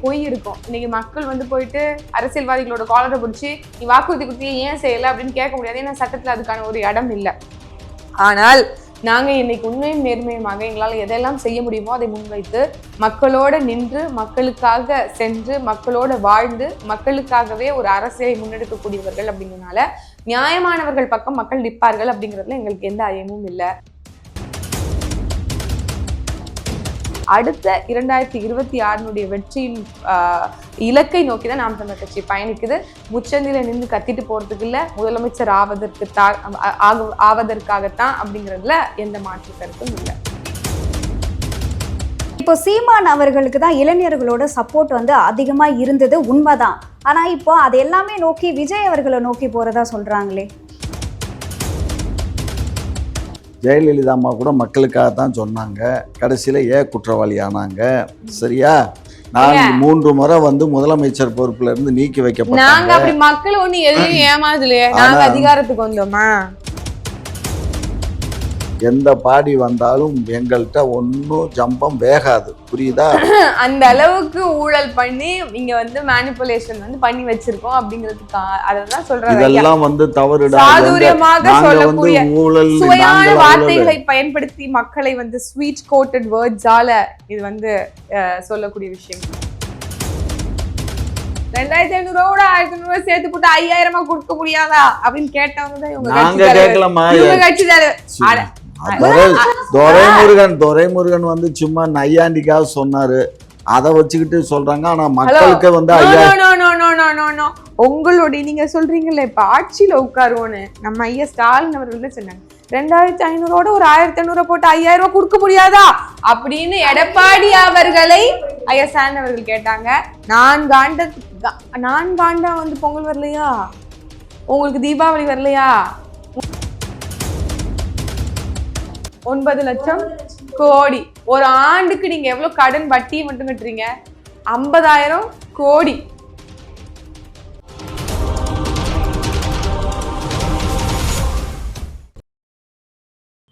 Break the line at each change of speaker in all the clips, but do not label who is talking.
பொய் இருக்கும். இன்னைக்கு மக்கள் வந்து போயிட்டு அரசியல்வாதிகளோட காலரை பிடிச்சி நீ வாக்குறுதி கொடுத்து ஏன் செய்யலை அப்படின்னு கேட்க முடியாது. ஏன்னா சட்டத்தில் அதுக்கான ஒரு இடம் இல்லை. ஆனால் நாங்கள் இன்னைக்கு உண்மையும் நேர்மையுமாக எங்களால் எதெல்லாம் செய்ய முடியுமோ அதை முன்வைத்து மக்களோட நின்று மக்களுக்காக சென்று மக்களோட வாழ்ந்து மக்களுக்காகவே ஒரு அரசியலை முன்னெடுக்கக்கூடியவர்கள் அப்படிங்கிறதுனால நியாயமானவர்கள் பக்கம் மக்கள் நிற்பார்கள் அப்படிங்கிறதுல எங்களுக்கு எந்த ஐயமும் இல்லை. அடுத்த 2026 வெற்றியின் இலக்கை நோக்கி தான் நாம் தமிழர் கட்சி பயணிக்குது. முச்சந்தில நின்று கத்திட்டு போறதுக்கு இல்லை, முதலமைச்சர் ஆவதற்காகத்தான் அப்படிங்கிறதுல எந்த மாற்று கருத்தும் இல்லை.
இப்போ சீமான் அவர்களுக்கு தான் இளைஞர்களோட சப்போர்ட் வந்து அதிகமா இருந்தது உண்மைதான். ஆனா இப்போ அது எல்லாமே நோக்கி விஜய் அவர்களை நோக்கி போறதா சொல்றாங்களே.
ஜெயலலிதா அம்மா கூட மக்களுக்காக தான் சொன்னாங்க, கடைசியில் குற்றவாளி ஆனாங்க. சரியா? 3 முறை வந்து முதலமைச்சர் பொறுப்புல இருந்து நீக்கி வைக்கப்பட்டாங்க.
நாங்க அப்படி மக்கள் ஒண்ணு எதையும் ஏமாதலையே, நாங்க அதிகாரத்துக்கு வந்தோமா?
எந்த பாடி வந்தாலும் எங்கள்கிட்ட ஒன்றும் ஜம்பம் வேகாது, புரியுதா?
அந்த அளவுக்கு ஊழல் பண்ணி இங்க வந்து மேனிபுலேஷன் வந்து பண்ணி வச்சிருக்கோம் அப்படிங்கிறதுக்கு அததான் சொல்றாங்க.
இதெல்லாம் வந்து தவறுடா.
சாதுரியமாக சொல்லக்கூடிய சுவையான வார்த்தைகளை பயன்படுத்தி மக்களை வந்து ஸ்வீட் கோட்டட் வேர்ட்ஸால இது வந்து சொல்லக்கூடிய விஷயம். 2500 ரூபா 1500 சேர்த்து போட்டு 5000 கொடுக்க முடியாதா அப்படின்னு கேட்டவங்க தான் இவங்க கட்சி தலைவர்.
துரைமுருகன் வந்து சும்மா நையாண்டிக்காக சொன்னாரு, அதை வச்சுக்கிட்டு சொல்றாங்க. ஆனா மக்களுக்கு வந்து
உங்களுடைய நீங்க சொல்றீங்கல்ல இப்ப ஆட்சியில உட்காருவோன்னு நம்ம ஐயா ஸ்டாலின் அவர்கள் சொன்னாங்க, 2500 ஒரு 1500 போட்டு 5000 கொடுக்க முடியாதா அப்படின்னு எடப்பாடி அவர்களை ஐயா ஸ்டாலின் அவர்கள் கேட்டாங்க. நான் காண்டா வந்து பொங்கல் வரலையா, உங்களுக்கு தீபாவளி வரலையா? 9 லட்சம் கோடி ஒரு ஆண்டுக்கு நீங்க எவ்வளவு கடன் வட்டி மட்டும் கட்டுறீங்க? 50,000 கோடி.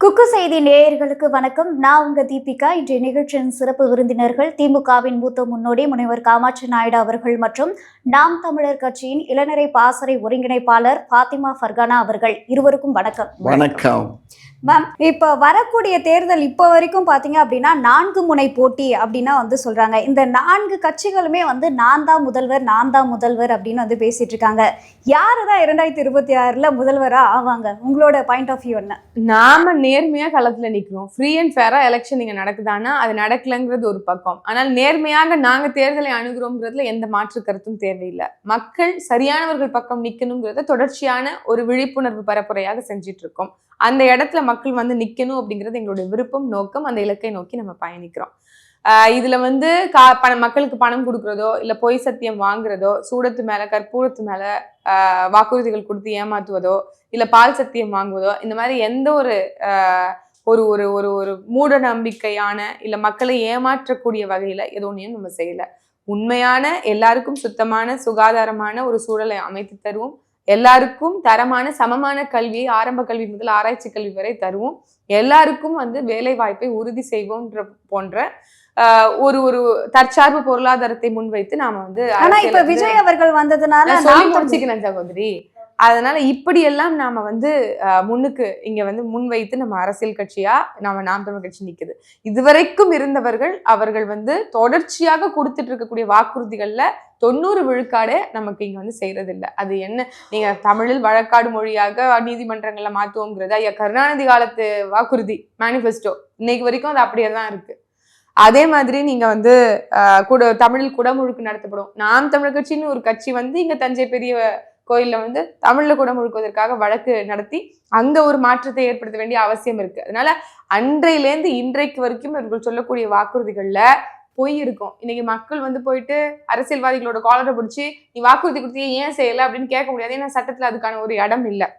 குக்கு செய்தி நேயர்களுக்கு வணக்கம். நான் உங்க தீபிகா. இன்றைய நிகழ்ச்சியின் சிறப்பு விருந்தினர்கள் திமுகவின் மூத்த முன்னோடி முனைவர் காமாட்சி நாயுடு அவர்கள் மற்றும் நாம் தமிழர் கட்சியின் இளநிலை பாசறை ஒருங்கிணைப்பாளர் பாத்திமா ஃபர்கானா அவர்கள். இருவருக்கும் வணக்கம்.
வணக்கம்
மேம். இப்போ வரக்கூடிய தேர்தல் இப்போ வரைக்கும் பார்த்தீங்க அப்படின்னா 4 முனை போட்டி அப்படின்னா வந்து சொல்றாங்க. இந்த 4 கட்சிகளுமே வந்து நான் தான் முதல்வர் அப்படின்னு வந்து பேசிட்டு இருக்காங்க. யாரு தான் 2026 முதல்வரா ஆவாங்க? உங்களோட பாயிண்ட் ஆஃப் வியூ என்ன?
நாம நேர்மையா களத்துல நிக்கிறோம். ஃப்ரீ அண்ட் ஃபேரா எலெக்ஷன் இங்க நடக்குதானா அது நடக்கலங்கிறது ஒரு பக்கம். ஆனால் நேர்மையாக நாங்க தேர்தலை அணுகிறோம்ங்கிறதுல எந்த மாற்று கருத்தும் தேவையில்லை. மக்கள் சரியானவர்கள் பக்கம் நிக்கணுங்கிறத தொடர்ச்சியான ஒரு விழிப்புணர்வு பரப்புரையாக செஞ்சிட்டு இருக்கோம். அந்த இடத்துல மக்கள் வந்து நிக்கணும் அப்படிங்கிறது எங்களுடைய விருப்பம், நோக்கம். அந்த இலக்கை நோக்கி நம்ம பயணிக்கிறோம். இதுல வந்து மக்களுக்கு பணம் கொடுக்கறதோ இல்ல பொய் சத்தியம் வாங்குறதோ, சூடத்து மேல கற்பூரத்து மேல வாக்குறுதிகள் கொடுத்து ஏமாத்துவதோ இல்ல பால் சத்தியம் வாங்குவதோ, இந்த மாதிரி எந்த ஒரு ஒரு ஒரு ஒரு ஒரு மூட நம்பிக்கையான இல்ல மக்களை ஏமாற்றக்கூடிய வகையில எதோனையும் நம்ம செய்யல. உண்மையான எல்லாருக்கும் சுத்தமான சுகாதாரமான ஒரு சூழலை அமைத்து தருவோம். எல்லாருக்கும் தரமான சமமான கல்வியை ஆரம்ப கல்வி முதல் ஆராய்ச்சி கல்வி வரை தருவோம். எல்லாருக்கும் வந்து வேலை வாய்ப்பை உறுதி செய்வோம் போன்ற ஒரு ஒரு தற்சார்பு பொருளாதாரத்தை முன்வைத்து நாம வந்து
இப்ப விஜய் அவர்கள் வந்ததுனால
சொல்லி முடிச்சுக்கிறேன் சகோதரி. அதனால இப்படி எல்லாம் நாம வந்து முன்னுக்கு இங்க வந்து முன்வைத்து நம்ம அரசியல் கட்சியா நாம நாம் தமிழர் கட்சி நிக்குது. இதுவரைக்கும் இருந்தவர்கள் அவர்கள் வந்து தொடர்ச்சியாக கொடுத்துட்டு இருக்கக்கூடிய வாக்குறுதிகள்ல 90 விழுக்காடு நமக்கு இங்க வந்து செய்யறது இல்லை. அது என்ன, நீங்க தமிழில் வழக்காடு மொழியாக நீதிமன்றங்கள்ல மாத்துவோங்கிறதா ஐயா கருணாநிதி காலத்து வாக்குறுதி மேனிஃபெஸ்டோ இன்னைக்கு வரைக்கும் அது அப்படியே தான் இருக்கு. அதே மாதிரி நீங்க வந்து தமிழில் குடமுழுக்கு நடத்தப்படும். நாம் தமிழர் கட்சின்னு ஒரு கட்சி வந்து இங்க தஞ்சை பெரிய கோயில்ல வந்து தமிழ்ல குடமுழுக்குவதற்காக வழக்கு நடத்தி அங்க ஒரு மாற்றத்தை ஏற்படுத்த வேண்டிய அவசியம் இருக்கு. அதனால அன்றையிலேருந்து இன்றைக்கு வரைக்கும் இவர்கள் சொல்லக்கூடிய வாக்குறுதிகள்ல பொய் இருக்கும். இன்னைக்கு மக்கள் வந்து போயிட்டு அரசியல்வாதிகளோட காலரை பிடிச்சி நீ வாக்குறுதி கொடுத்து ஏன் செய்யலை அப்படின்னு கேட்க முடியாது. ஏன்னா சட்டத்துல அதுக்கான ஒரு இடம் இல்லை.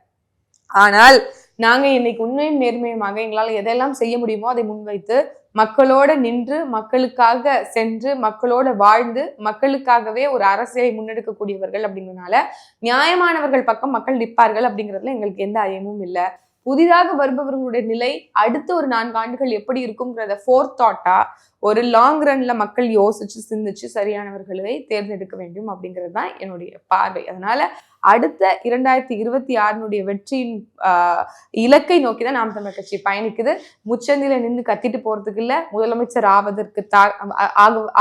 ஆனால் நாங்க இன்னைக்கு உண்மையும் நேர்மையுமாக எங்களால் எதெல்லாம் செய்ய முடியுமோ அதை முன்வைத்து மக்களோட நின்று மக்களுக்காக சென்று மக்களோட வாழ்ந்து மக்களுக்காகவே ஒரு அரசியலை முன்னெடுக்கக்கூடியவர்கள் அப்படிங்கிறதுனால நியாயமானவர்கள் பக்கம் மக்கள் நிற்பார்கள் அப்படிங்கிறதுல எங்களுக்கு எந்த ஐயமும் இல்லை. புதிதாக வருபவர்களுடைய நிலை அடுத்த ஒரு 4 ஆண்டுகள் எப்படி இருக்கும்ங்கிறத ஃபோர்த் தாட்டா ஒரு லாங் ரன்ல மக்கள் யோசிச்சு சிந்திச்சு சரியானவர்களை தேர்ந்தெடுக்க வேண்டும் அப்படிங்கிறது தான் என்னுடைய பார்வை. அதனால அடுத்த 2026 வெற்றியின் இலக்கை நோக்கி தான் நாம் தமிழர் கட்சி பயணிக்குது. முச்சந்தில நின்று கத்திட்டு போறதுக்கு இல்ல, முதலமைச்சர்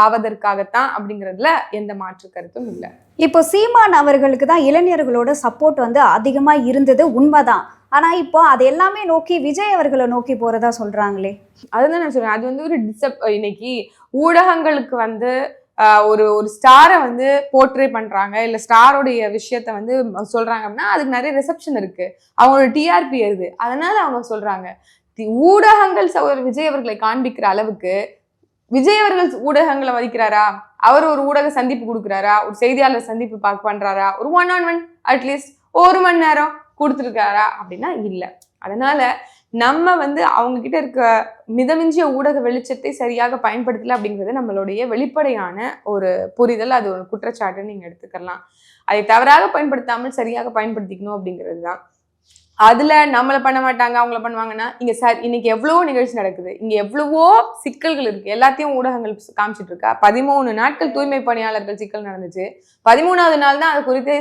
ஆவதற்காகத்தான் அப்படிங்கிறதுல எந்த மாற்று கருத்தும் இல்லை.
இப்போ சீமான் அவர்களுக்கு தான் இளைஞர்களோட சப்போர்ட் வந்து அதிகமா இருந்தது, உண்மைதான். ஆனா இப்போ அது எல்லாமே நோக்கி விஜய் அவர்களை நோக்கி போறதா சொல்றாங்களே.
அதுதான் நான் சொல்றேன், அது வந்து ஒரு இன்னைக்கு ஊடகங்களுக்கு வந்து ஒரு ஸ்டாரை வந்து போர்ட்ரே பண்றாங்க, இல்ல ஸ்டாரோடைய விஷயத்த வந்து சொல்றாங்க அப்படின்னா அதுக்கு நிறைய ரிசப்ஷன் இருக்கு, அவங்களோட டிஆர்பி ஏறுது, அதனால அவங்க சொல்றாங்க. ஊடகங்கள் விஜய் அவர்களை காண்பிக்கிற அளவுக்கு விஜய் அவர்கள் ஊடகங்களை மதிக்கிறாரா? அவர் ஒரு ஊடக சந்திப்பு கொடுக்குறாரா? ஒரு செய்தியாளர் சந்திப்பு பண்றாரா? ஒரு 1-on-1 அட்லீஸ்ட் 1 மணி நேரம் கொடுத்துருக்காரா அப்படின்னா இல்லை. அதனால நம்ம வந்து அவங்க கிட்ட இருக்க மிதமிஞ்சிய ஊடக வெளிச்சத்தை சரியாக பயன்படுத்தல அப்படிங்கிறது நம்மளுடைய வெளிப்படையான ஒரு புரிதல், அது ஒரு குற்றச்சாட்டுன்னு நீங்க எடுத்துக்கலாம். அதை தவறாக பயன்படுத்தாமல் சரியாக பயன்படுத்திக்கணும் அப்படிங்கிறது தான். அதுல நம்மளை பண்ண மாட்டாங்க அவங்கள பண்ணுவாங்கன்னா, இங்க இன்னைக்கு எவ்வளவோ நிகழ்ச்சி நடக்குது, இங்க எவ்வளவோ சிக்கல்கள் இருக்கு, எல்லாத்தையும் ஊடகங்கள் காமிச்சிட்டு இருக்கா. 13 நாட்கள் தூய்மை பணியாளர்கள் சிக்கல் நடந்துச்சு, 13வது நாள் தான் அதை குறித்து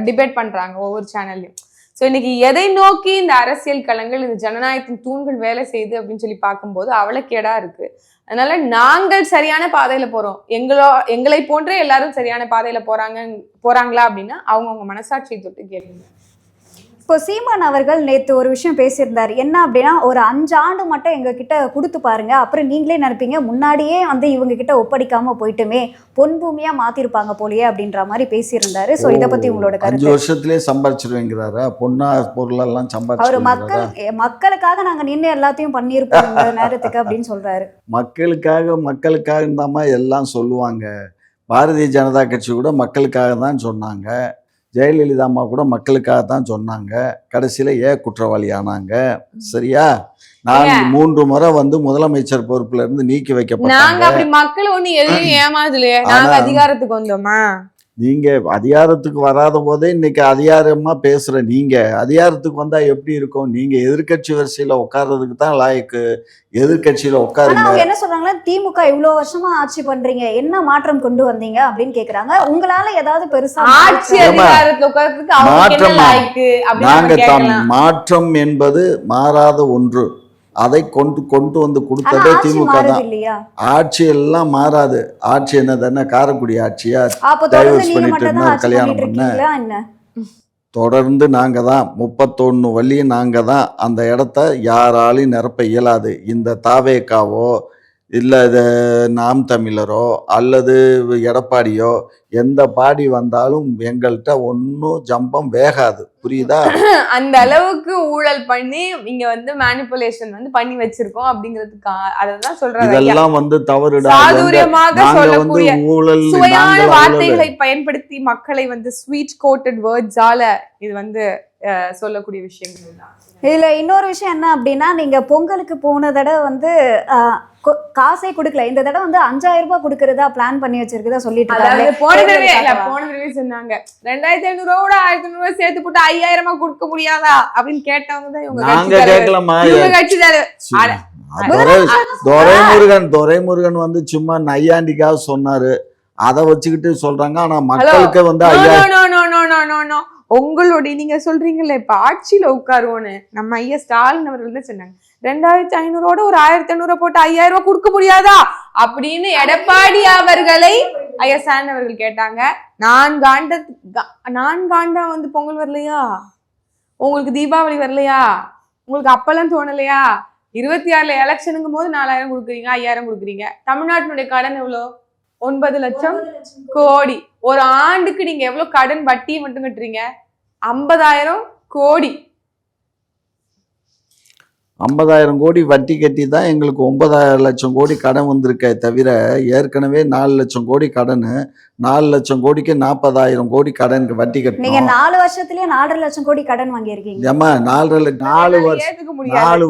டிபேட் பண்றாங்க ஒவ்வொரு சேனல்லையும். ஸோ இன்னைக்கு எதை நோக்கி இந்த அரசியல் களங்கள், இந்த ஜனநாயகத்தின் தூண்கள் வேலை செய்யுது அப்படின்னு சொல்லி பார்க்கும்போது அவலக்கேடா இருக்கு. அதனால நாங்கள் சரியான பாதையில போறோம், எங்களை போன்றே எல்லாரும் சரியான பாதையில போறாங்களா அப்படின்னா அவங்கவுங்க மனசாட்சியை தொட்டு கேளுங்க.
இப்போ சீமான் அவர்கள் நேற்று ஒரு விஷயம் பேசியிருந்தார். என்ன அப்படின்னா, ஒரு 5 ஆண்டு மட்டும் எங்ககிட்ட கொடுத்து பாருங்க, அப்புறம் நீங்களே நினைப்பீங்க முன்னாடியே வந்து இவங்க கிட்ட ஒப்படைக்காம போயிட்டுமே பொன்பூமியா மாத்திருப்பாங்க போலயே அப்படின்ற மாதிரி பேசியிருந்தாரு. ஸோ இதை பத்தி உங்களோட கருத்து?
5 வருஷத்துலேயே சம்பாரிச்சிருவேங்கிறாரா? பொண்ணா பொருளெல்லாம் சம்பாரிச்சு
அவர் மக்களுக்காக நாங்க நின்று எல்லாத்தையும் பண்ணியிருப்போம் இந்த நேரத்துக்கு அப்படின்னு சொல்றாரு.
மக்களுக்காக இருந்தாமா எல்லாம் சொல்லுவாங்க. பாரதிய ஜனதா கட்சி கூட மக்களுக்காக தான் சொன்னாங்க, ஜெயலலிதா அம்மா கூட மக்களுக்காக தான் சொன்னாங்க, கடைசியில் குற்றவாளி ஆனாங்க. சரியா? 3 முறை வந்து முதலமைச்சர் பொறுப்புல இருந்து நீக்கி வைக்கப்பட்டாங்க.
மக்கள் ஒண்ணு எதையும் ஏமாதுலையே, நாங்க அதிகாரத்துக்கு வந்தோமா?
நீங்க அதிகாரத்துக்கு வராத போதே இன்னைக்கு அதிகாரமா பேசுற நீங்க அதிகாரத்துக்கு வந்தா எப்படி இருக்கும்? நீங்க எதிர்கட்சி வரிசையில உட்கார்றதுக்கு தான் லாயக்கு, எதிர்கட்சியில உட்காருங்க.
என்ன சொல்றாங்களா, திமுக இவ்வளவு வருஷமா ஆட்சி பண்றீங்க, என்ன மாற்றம் கொண்டு வந்தீங்க அப்படின்னு கேக்குறாங்க. உங்களால ஏதாவது பெருசா
ஆட்சி அதிகாரத்துல உட்கார்றதுக்கு
நாங்க மாற்றம் என்பது மாறாத ஒன்று, அதை கொண்டு வந்து கொடுத்ததே திமுக தான். ஆட்சி எல்லாம் மாறாது. ஆட்சி என்னதானே காரைக்குடி ஆட்சியா? டைவர்ஸ் பண்ணிட்டு இருந்தா கல்யாணம் பண்ண தொடர்ந்து நாங்க தான் 31 வழியும் நாங்க தான். அந்த இடத்த யாராலையும் நிரப்ப இயலாது. இந்த தாவேக்காவோ இல்லை நாம் தமிழரோ அல்லது எடப்பாடியோ எந்த பாடி வந்தாலும் எங்கள்கிட்ட ஒன்றும் ஜம்பம் வேகாது. புரியுதா?
அந்த அளவுக்கு ஊழல் பண்ணி இங்க வந்து மேனிபுலேஷன் வந்து பண்ணி வச்சிருக்கோம் அப்படிங்கிறதுக்கு அததான் சொல்றாங்க.
இதெல்லாம் வந்து தவறுடா.
சாதுரியமாக சொல்லக்கூடிய சுவையான வார்த்தைகளை பயன்படுத்தி மக்களை வந்து ஸ்வீட் கோட்டட் வேர்ட்ஸால இது வந்து சொல்லக்கூடிய விஷயங்கள் தான்.
இதுல இன்னொரு விஷயம் என்ன அப்படின்னா, நீங்க பொங்கலுக்கு போன தடவை வந்து காசே கொடுக்கல, இந்த தடவை வந்து 5000 ரூபாய் கொடுக்கறதா பிளான் பண்ணி வச்சிருக்கதா சொல்லிட்டு
போன தடவை சொன்னாங்க 2500 ரூபாயோட 1500 ரூபாய் சேர்த்து போட்டு 5000 கொடுக்க முடியாதா அப்படின்னு கேட்டவங்க தான் இவங்க கட்சி
துரைமுருகன் வந்து சும்மா நையாண்டிக்காக சொன்னாரு, அதை வச்சுக்கிட்டு சொல்றாங்க. ஆனா மக்களுக்கு வந்து
உங்களுடைய நீங்க சொல்றீங்கல்ல இப்ப ஆட்சியில உட்காருவோன்னு, நம்ம ஐயா ஸ்டாலின் அவர்கள் தான் சொன்னாங்க 2500 ஒரு 1500 போட்டு 5000 ரூபாய் கொடுக்க முடியாதா அப்படின்னு எடப்பாடி அவர்களை ஐயா ஸ்டாலின் அவர்கள் கேட்டாங்க. 4 ஆண்டா வந்து பொங்கல் வரலையா உங்களுக்கு? தீபாவளி வரலையா உங்களுக்கு? அப்பெல்லாம் தோணலையா? 26 எலெக்ஷனுங்கும் போது 4000 கொடுக்குறீங்க, 5000 கொடுக்குறீங்க. தமிழ்நாட்டினுடைய கடன் எவ்வளோ? 9 லட்சம் கோடி. ஒரு ஆண்டுக்கு நீங்க எவ்வளவு கடன் வட்டியை மட்டும் கட்டுறீங்க? 50,000 கோடி.
50,000 கோடி வட்டி கட்டி தான் எங்களுக்கு 9 லட்சம் கோடி கடன் வந்திருக்கே தவிர, ஏற்கனவே 4 லட்சம் கோடி கடன், 4 லட்சம் கோடிக்கு 40,000 கோடி கடன் வட்டி கட்டணும்.
நீங்க 4 வருஷத்துலயே 4.5 லட்சம் கோடி கடன் வாங்கியிருக்கீங்க.
ஏமா 4 வருஷத்துக்கு 4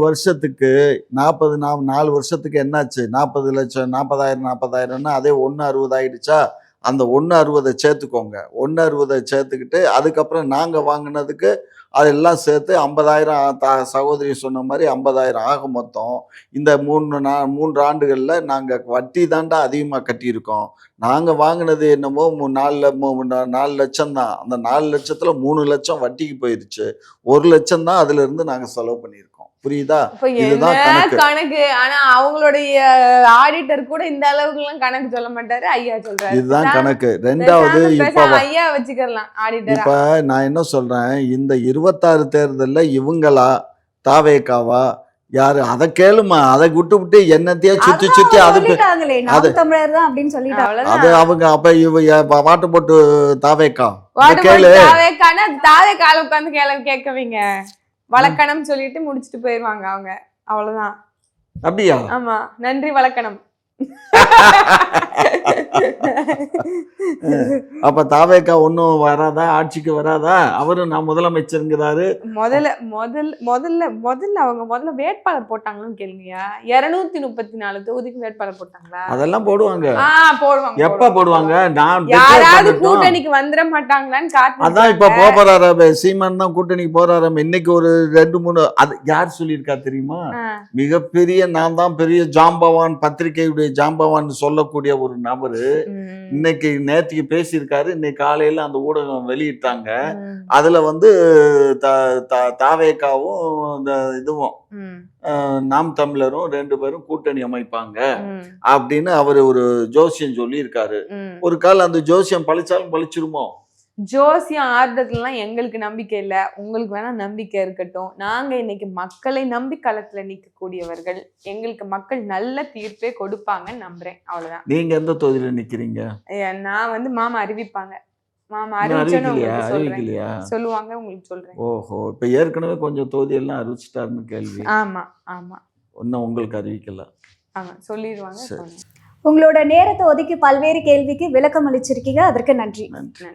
வருஷத்துக்கு என்னாச்சு? 40 லட்சம் 40,000 அதே 1.60 ஆயிடுச்சா? அந்த 1.60 சேர்த்துக்கோங்க. 1.60 சேர்த்துக்கிட்டு அதுக்கப்புறம் நாங்க வாங்கினதுக்கு அதெல்லாம் சேர்த்து 50,000 சகோதரி சொன்ன மாதிரி 50,000 ஆகும் மொத்தம். இந்த 3 ஆண்டுகளில் நாங்கள் வட்டி தாண்டா அதிகமாக கட்டியிருக்கோம். நாங்கள் வாங்கினது என்னமோ 4 லட்சம் தான். அந்த 4 லட்சத்தில் 3 லட்சம் வட்டிக்கு போயிடுச்சு. 1 லட்சம் தான் அதுல இருந்து நாங்கள் செலவு பண்ணியிருக்கோம். புரியுதா? இதுதான்
கணக்கு. ஆனா அவங்களுடைய ஆடிட்டர் கூட இந்த அளவுக்கு எல்லாம் கணக்கு சொல்ல மாட்டாரு. ஐயா சொல்றாரு.
இதுதான் கணக்கு. ரெண்டாவது
ஐயா வச்சுக்கலாம் ஆடிட்டர்.
இப்ப நான் என்ன சொல்றேன், இந்த 26 தேர்தல்ல இவங்களா தாவேகாவா யாரு அதை கேளுமா, அதை விட்டு என்னத்தையே சுத்தி சுத்தி அது அது அவங்க அப்ப வாட்டு போட்டு தாவேகா கேளு
தாவேகால உட்காந்து கேட்கவீங்க வழக்கணம் சொல்லிட்டு முடிச்சுட்டு போயிருவாங்க அவங்க. அவ்வளவுதான்.
அப்படியா?
ஆமா, நன்றி வழக்கணம்.
அப்ப தாவேகா ஒன்னும் வராதா, ஆட்சிக்கு வராதா? அவரும் நான் முதலமைச்சருங்கிறாரு.
முதல்ல அவங்க வேட்பாளர் போட்டாங்கன்னு கேளுங்கயா. 234 தொகுதிக்கு வேட்பாளர் போட்டாங்களா?
அதெல்லாம் போடுவாங்க.
போடுவாங்க.
எப்ப போடுவாங்க? நான்
யாராவது கூட்டணிக்கு வந்துட மாட்டாங்களான்னு காத்து.
அதான் இப்ப போறாரு சீமான் தான் கூட்டணிக்கு போறாரு. இன்னைக்கு ஒரு 2-3 அது யார் சொல்லியிருக்கா தெரியுமா? மிகப்பெரிய நான் தான் பெரிய ஜாம்பவான், பத்திரிகையுடைய ஜாம்பவான் சொல்லக்கூடிய ஒரு நபரு இன்னைக்கு நேற்றுக்கு பேசியிருக்காரு. இன்னைக்கு காலையில அந்த ஊடகம் வெளியிட்டாங்க. அதுல தாவேகாவும் இந்த இதுவும் நாம் தமிழரும் 2 பேரும் கூட்டணி அமைப்பாங்க அப்படின்னு அவரு ஒரு ஜோசியம் சொல்லி இருக்காரு. ஒரு கால் அந்த ஜோசியம் பழிச்சாலும் பழிச்சிருமோ?
ஜோசியம் ஆறுதல்லாம் எங்களுக்கு நம்பிக்கை இல்லை. உங்களுக்கு வேணா நம்பிக்கை இருக்கட்டும். நாங்க இன்னைக்கு மக்களை நம்பி களத்துல நிற்கக்கூடியவர்கள். எங்களுக்கு மக்கள் நல்ல தீர்ப்பே கொடுப்பாங்கன்னு நம்புறேன். அவ்வளவுதான்.
நீங்க எந்த தொகுதியில நிக்கிறீங்க?
நான் மாமா அறிவிப்பாங்க. மாமா
அறிவிக்கலையா?
சொல்லுவாங்க, உங்களுக்கு சொல்றேன்.
ஓஹோ, இப்ப ஏற்கனவே கொஞ்சம் தொகுதி எல்லாம் அறிவிச்சிட்டாருன்னு கேள்வி.
ஆமா ஆமா,
ஒன்னும் உங்களுக்கு அறிவிக்கல.
ஆமா, சொல்லிடுவாங்க.
உங்களோட நேரத்தை ஒதுக்கி பல்வேறு கேள்விக்கு விளக்கம் அளிச்சிருக்கீங்க. அதற்கு நன்றி.
நன்றி.